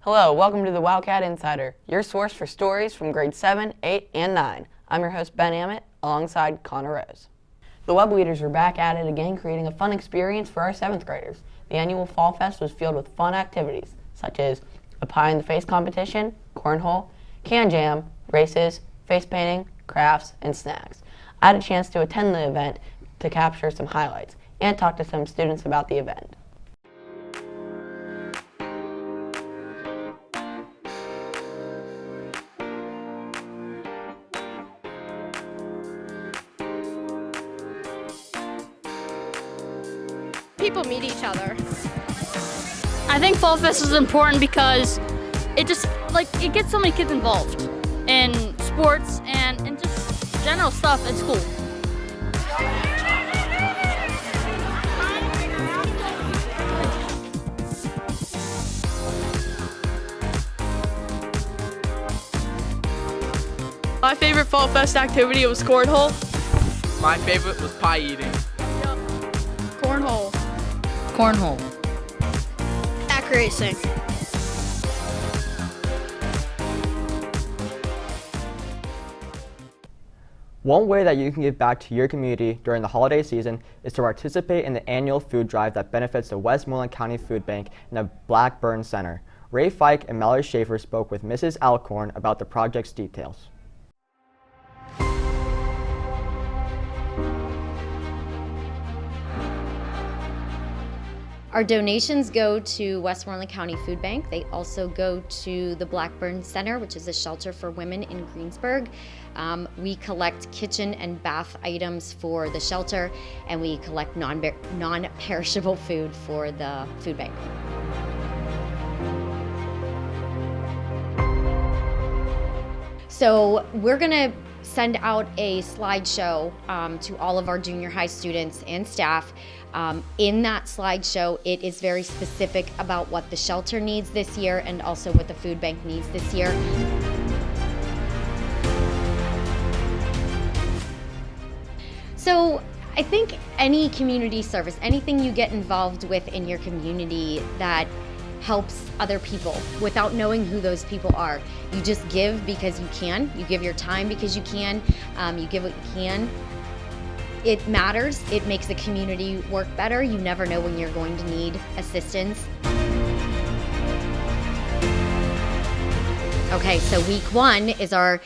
Hello, welcome to the Wildcat Insider, your source for stories from grades 7, 8, and 9. I'm your host, Ben Ammett, alongside Connor Rose. The Web Leaders are back at it again, creating a fun experience for our 7th graders. The annual Fall Fest was filled with fun activities, such as a pie in the face competition, cornhole, can jam, races, face painting, crafts, and snacks. I had a chance to attend the event to capture some highlights and talk to some students about the event. People meet each other. I think Fall Fest is important because it just it gets so many kids involved in sports and just general stuff at school. My favorite Fall Fest activity was cornhole. My favorite was pie eating. Cornhole. Cornhole. Track racing. One way that you can give back to your community during the holiday season is to participate in the annual food drive that benefits the Westmoreland County Food Bank and the Blackburn Center. Ray Fike and Mallory Schaefer spoke with Mrs. Alcorn about the project's details. Our donations go to Westmoreland County Food Bank. They also go to the Blackburn Center, which is a shelter for women in Greensburg. We collect kitchen and bath items for the shelter, and we collect non-perishable food for the food bank. So we're gonna send out a slideshow to all of our junior high students and staff. In that slideshow, it is very specific about what the shelter needs this year and also what the food bank needs this year. So I think any community service, anything you get involved with in your community that helps other people without knowing who those people are. You just give because you can. You give your time because you can. You give what you can. It matters. It makes the community work better. You never know when you're going to need assistance. Okay, so week 1 is our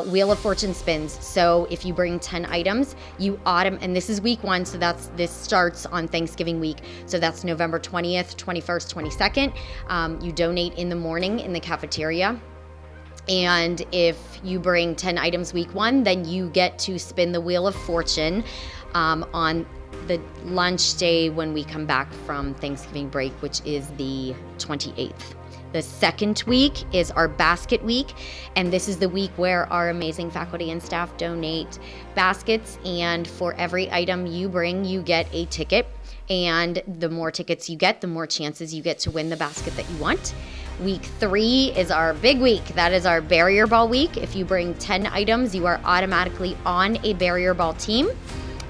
Wheel of Fortune spins. So if you bring 10 items, and this is week 1, so this starts on Thanksgiving week. So that's November 20th, 21st, 22nd. You donate in the morning in the cafeteria. And if you bring 10 items week 1, then you get to spin the Wheel of Fortune on the lunch day when we come back from Thanksgiving break, which is the 28th. The second week is our basket week, and this is the week where our amazing faculty and staff donate baskets, and for every item you bring, you get a ticket, and the more tickets you get, the more chances you get to win the basket that you want. Week 3 is our big week. That is our barrier ball week. If you bring 10 items, you are automatically on a barrier ball team.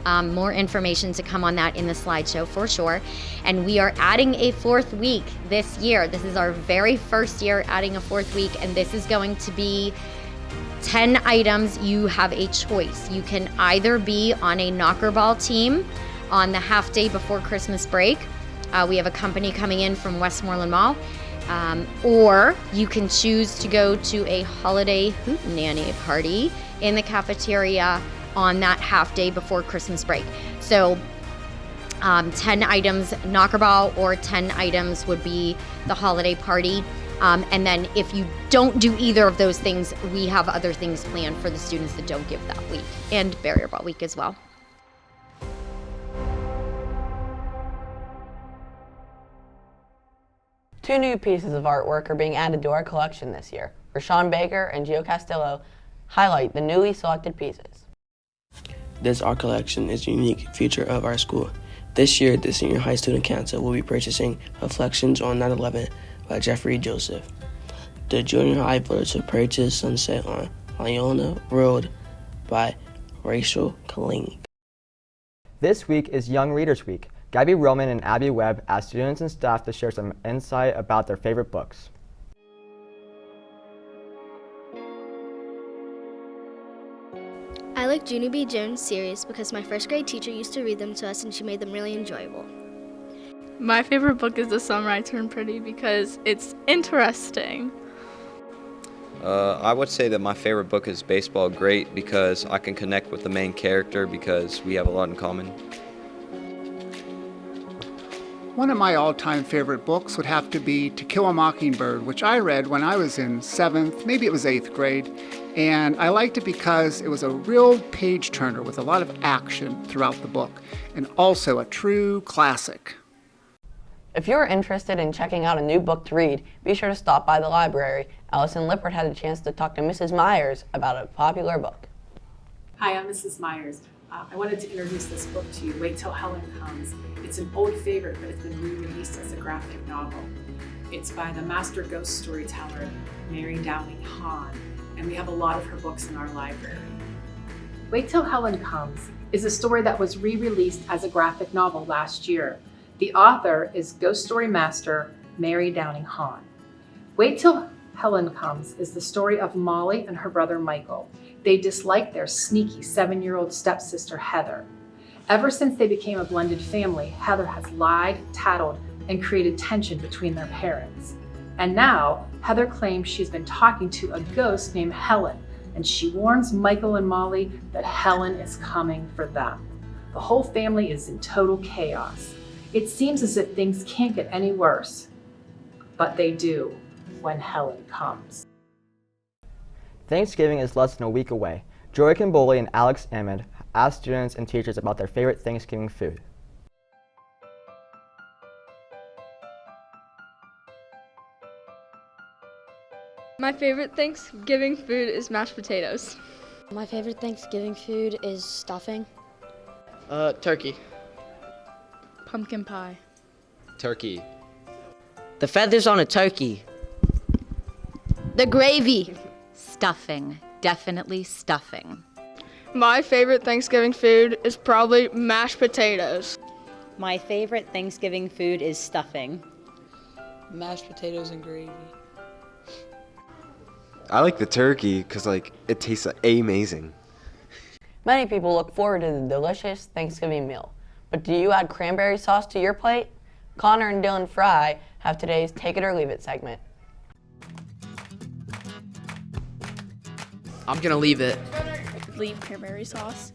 More information to come on that in the slideshow for sure. And we are adding a 4th week this year. This is our very first year adding a 4th week, and this is going to be 10 items. You have a choice. You can either be on a knocker ball team on the half day before Christmas break. We have a company coming in from Westmoreland Mall. Or you can choose to go to a holiday hootenanny party in the cafeteria on that half day before Christmas break. So 10 items knockerball or 10 items would be the holiday party. And then if you don't do either of those things, we have other things planned for the students that don't give that week, and barrier ball week as well. Two new pieces of artwork are being added to our collection this year. Rashawn Baker and Gio Castillo highlight the newly selected pieces. This art collection is a unique feature of our school. This year, the Senior High Student Council will be purchasing Reflections on 9/11 by Jeffrey Joseph. The junior high voted to purchase Sunset on Iona Road by Rachel Kaling. This week is Young Readers Week. Gabby Roman and Abby Webb asked students and staff to share some insight about their favorite books. like Junie B. Jones' series because my first grade teacher used to read them to us and she made them really enjoyable. My favorite book is The Summer I Turned Pretty because it's interesting. I would say that my favorite book is Baseball Great because I can connect with the main character because we have a lot in common. One of my all-time favorite books would have to be To Kill a Mockingbird, which I read when I was in 7th, maybe it was 8th grade. And I liked it because it was a real page-turner with a lot of action throughout the book, and also a true classic. If you're interested in checking out a new book to read, be sure to stop by the library. Allison Lippert had a chance to talk to Mrs. Myers about a popular book. Hi, I'm Mrs. Myers. I wanted to introduce this book to you, Wait Till Helen Comes. It's an old favorite, but it's been re-released as a graphic novel. It's by the master ghost storyteller, Mary Dowling Hahn, and we have a lot of her books in our library. Wait Till Helen Comes is a story that was re-released as a graphic novel last year. The author is ghost story master Mary Dowling Hahn. Wait Till Helen Comes is the story of Molly and her brother Michael. They dislike their sneaky 7-year-old stepsister Heather. Ever since they became a blended family, Heather has lied, tattled, and created tension between their parents. And now, Heather claims she's been talking to a ghost named Helen, and she warns Michael and Molly that Helen is coming for them. The whole family is in total chaos. It seems as if things can't get any worse, but they do when Helen comes. Thanksgiving is less than a week away. Joy Kimboli and Alex Emmett asked students and teachers about their favorite Thanksgiving food. My favorite Thanksgiving food is mashed potatoes. My favorite Thanksgiving food is stuffing. Turkey. Pumpkin pie. Turkey. The feathers on a turkey. The gravy. Stuffing. Definitely stuffing. My favorite Thanksgiving food is probably mashed potatoes. My favorite Thanksgiving food is stuffing. Mashed potatoes and gravy. I like the turkey because it tastes amazing. Many people look forward to the delicious Thanksgiving meal. But do you add cranberry sauce to your plate? Connor and Dylan Fry have today's Take It or Leave It segment. I'm gonna leave it. Leave cranberry sauce.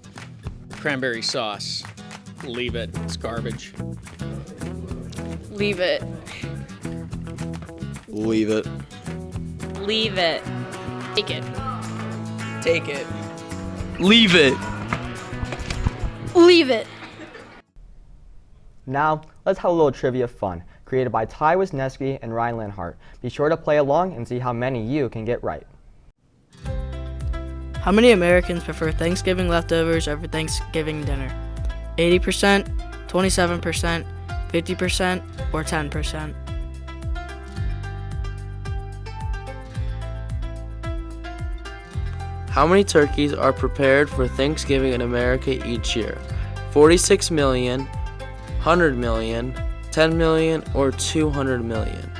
Cranberry sauce. Leave it. It's garbage. Leave it. Leave it. Leave it. Take it. Take it. Leave it. Leave it. Now, let's have a little trivia fun, created by Ty Wisniewski and Ryan Linhart. Be sure to play along and see how many you can get right. How many Americans prefer Thanksgiving leftovers over Thanksgiving dinner? 80%, 27%, 50%, or 10%? How many turkeys are prepared for Thanksgiving in America each year? 46 million, 100 million, 10 million, or 200 million?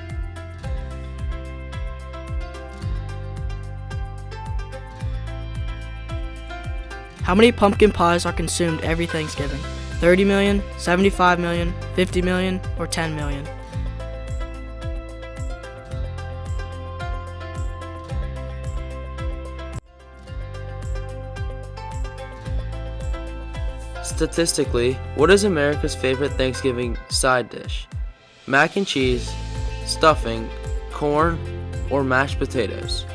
How many pumpkin pies are consumed every Thanksgiving? 30 million, 75 million, 50 million, or 10 million? Statistically, what is America's favorite Thanksgiving side dish? Mac and cheese, stuffing, corn, or mashed potatoes?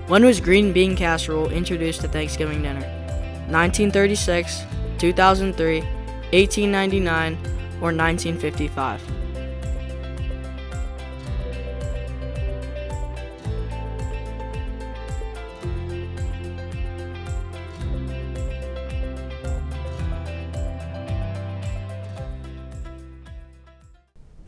When was green bean casserole introduced to Thanksgiving dinner? 1936, 2003, 1899, or 1955?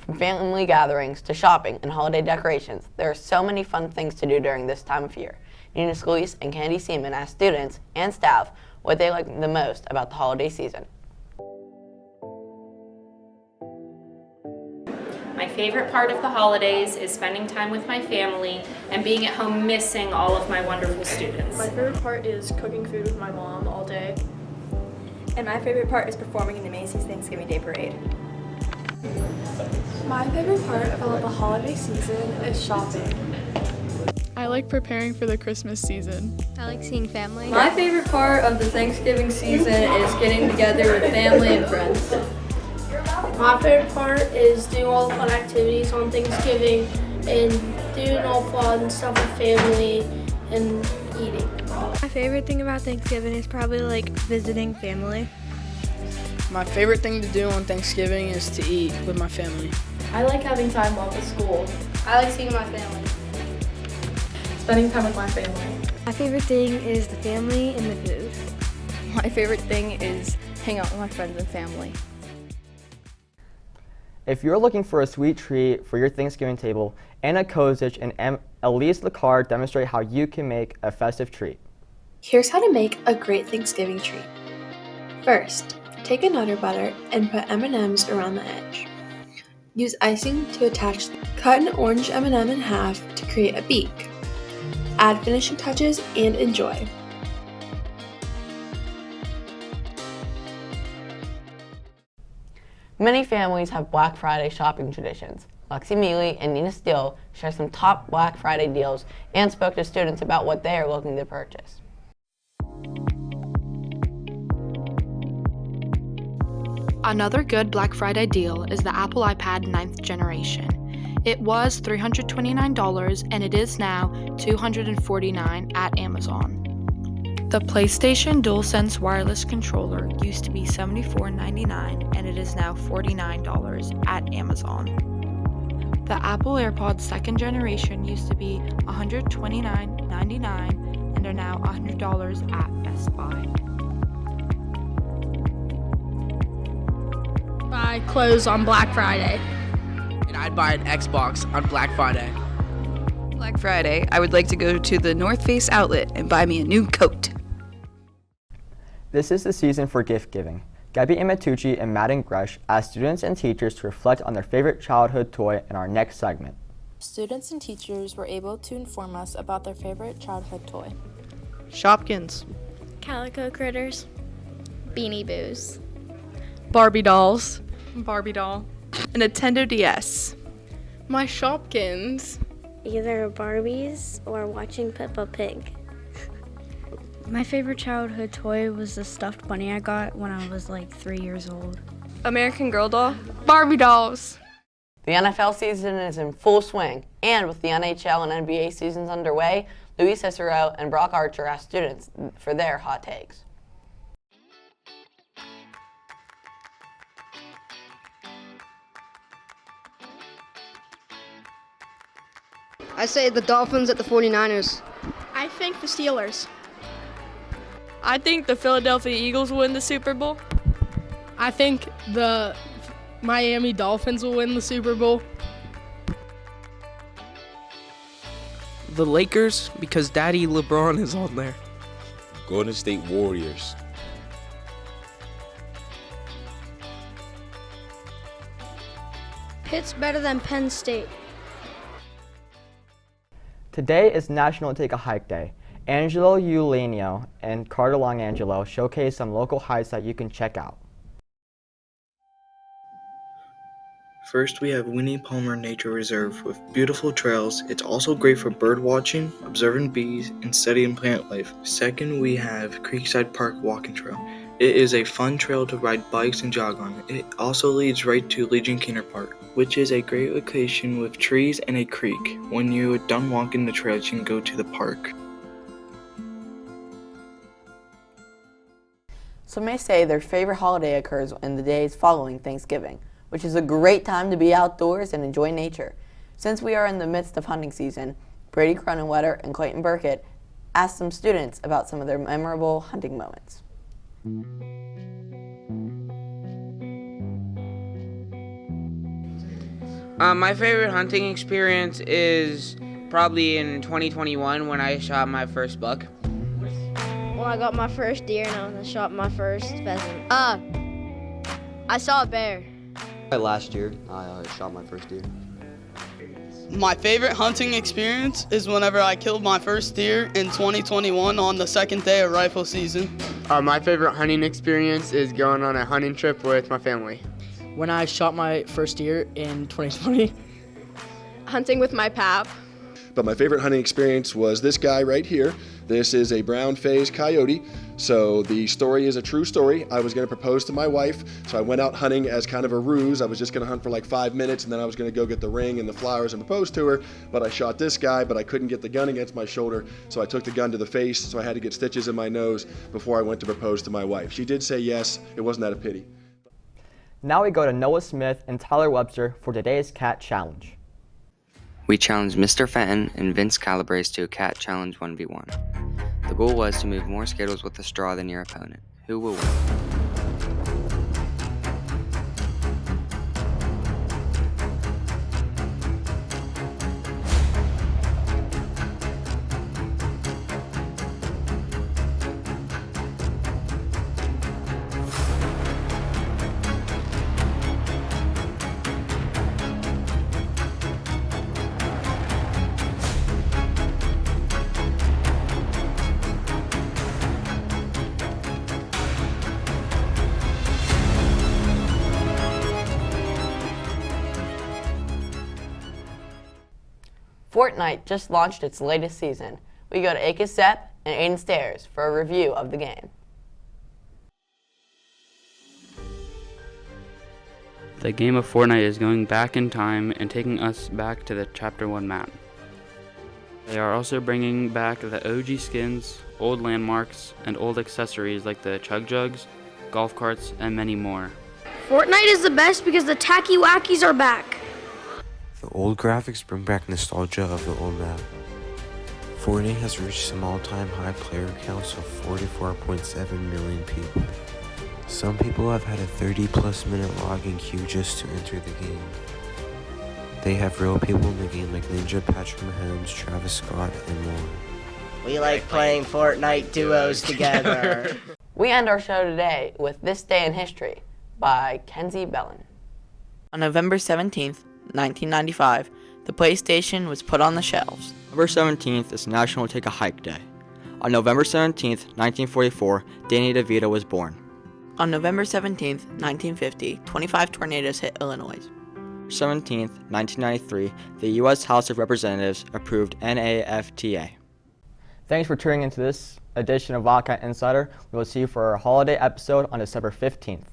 From family gatherings to shopping and holiday decorations, there are so many fun things to do during this time of year. Nina Scalise and Candy Seaman asked students and staff what they like the most about the holiday season. My favorite part of the holidays is spending time with my family and being at home missing all of my wonderful students. My favorite part is cooking food with my mom all day. And my favorite part is performing in the Macy's Thanksgiving Day Parade. My favorite part about the holiday season is shopping. I like preparing for the Christmas season. I like seeing family. My favorite part of the Thanksgiving season is getting together with family and friends. My favorite part is doing all the fun activities on Thanksgiving and doing all fun stuff with family and eating. My favorite thing about Thanksgiving is probably like visiting family. My favorite thing to do on Thanksgiving is to eat with my family. I like having time off of school. I like seeing my family. Spending time with my family. My favorite thing is the family and the food. My favorite thing is hang out with my friends and family. If you're looking for a sweet treat for your Thanksgiving table, Anna Kozic and Elise Lecard demonstrate how you can make a festive treat. Here's how to make a great Thanksgiving treat. First, take a Nutter Butter and put M&Ms around the edge. Use icing to attach. Cut an orange M&M in half to create a beak. Add finishing touches and enjoy. Many families have Black Friday shopping traditions. Lexi Mealy and Nina Steele share some top Black Friday deals and spoke to students about what they are looking to purchase. Another good Black Friday deal is the Apple iPad 9th generation. It was $329 and it is now $249 at Amazon. The PlayStation DualSense wireless controller used to be $74.99 and it is now $49 at Amazon. The Apple AirPods 2nd generation used to be $129.99 and are now $100 at Best Buy. Buy clothes on Black Friday. And I'd buy an Xbox on Black Friday. Black Friday, I would like to go to the North Face outlet and buy me a new coat. This is the season for gift giving. Gabby Amatucci and Madden Gresh ask students and teachers to reflect on their favorite childhood toy in our next segment. Students and teachers were able to inform us about their favorite childhood toy. Shopkins. Calico Critters. Beanie Boos. Barbie dolls. Barbie doll. A Nintendo DS. My Shopkins. Either Barbies or watching Peppa Pig. My favorite childhood toy was the stuffed bunny I got when I was like 3 years old. American Girl doll. Barbie dolls. The NFL season is in full swing, and with the NHL and NBA seasons underway, Luis Cicero and Brock Archer asked students for their hot takes. I say the Dolphins at the 49ers. I think the Steelers. I think the Philadelphia Eagles will win the Super Bowl. I think the Miami Dolphins will win the Super Bowl. The Lakers, because Daddy LeBron is on there. Golden State Warriors. Pitt's better than Penn State. Today is National Take a Hike Day. Angelo Eulenio and Carter Longangelo showcase some local hikes that you can check out. First, we have Winnie Palmer Nature Reserve with beautiful trails. It's also great for bird watching, observing bees, and studying plant life. Second, we have Creekside Park Walking Trail. It is a fun trail to ride bikes and jog on. It also leads right to Legion Keener Park, which is a great location with trees and a creek. When you're done walking the trail, you can go to the park. Some may say their favorite holiday occurs in the days following Thanksgiving, which is a great time to be outdoors and enjoy nature. Since we are in the midst of hunting season, Brady Cronenwetter and Clayton Burkett asked some students about some of their memorable hunting moments. My favorite hunting experience is probably in 2021 when I shot my first buck. When I got my first deer and I shot my first pheasant. I saw a bear. Last year, I shot my first deer. My favorite hunting experience is whenever I killed my first deer in 2021 on the second day of rifle season. My favorite hunting experience is going on a hunting trip with my family. When I shot my first deer in 2020. Hunting with my pap. But my favorite hunting experience was this guy right here. This is a brown-faced coyote. So the story is a true story. I was going to propose to my wife, so I went out hunting as kind of a ruse. I was just going to hunt for like 5 minutes, and then I was going to go get the ring and the flowers and propose to her. But I shot this guy, but I couldn't get the gun against my shoulder, so I took the gun to the face, so I had to get stitches in my nose before I went to propose to my wife. She did say yes. It wasn't out of pity. Now we go to Noah Smith and Tyler Webster for today's Cat Challenge. We challenged Mr. Fenton and Vince Calabrese to a cat challenge 1v1. The goal was to move more Skittles with a straw than your opponent. Who will win? Fortnite just launched its latest season. We go to Akis Sepp and Aiden Stairs for a review of the game. The game of Fortnite is going back in time and taking us back to the Chapter 1 map. They are also bringing back the OG skins, old landmarks, and old accessories like the chug jugs, golf carts, and many more. Fortnite is the best because the tacky wackies are back. The old graphics bring back nostalgia of the old map. Fortnite has reached some all-time high player counts of 44.7 million people. Some people have had a 30+ minute login queue just to enter the game. They have real people in the game like Ninja, Patrick Mahomes, Travis Scott, and more. We like playing Fortnite duos together. We end our show today with This Day in History by Kenzie Bellin. On November 17th, 1995, the PlayStation was put on the shelves. November 17th is National Take a Hike Day. On November 17th, 1944, Danny DeVito was born. On November 17th, 1950, 25 tornadoes hit Illinois. 17th, 1993, the U.S. House of Representatives approved NAFTA. Thanks for tuning into this edition of Wildcat Insider. We will see you for our holiday episode on December 15th.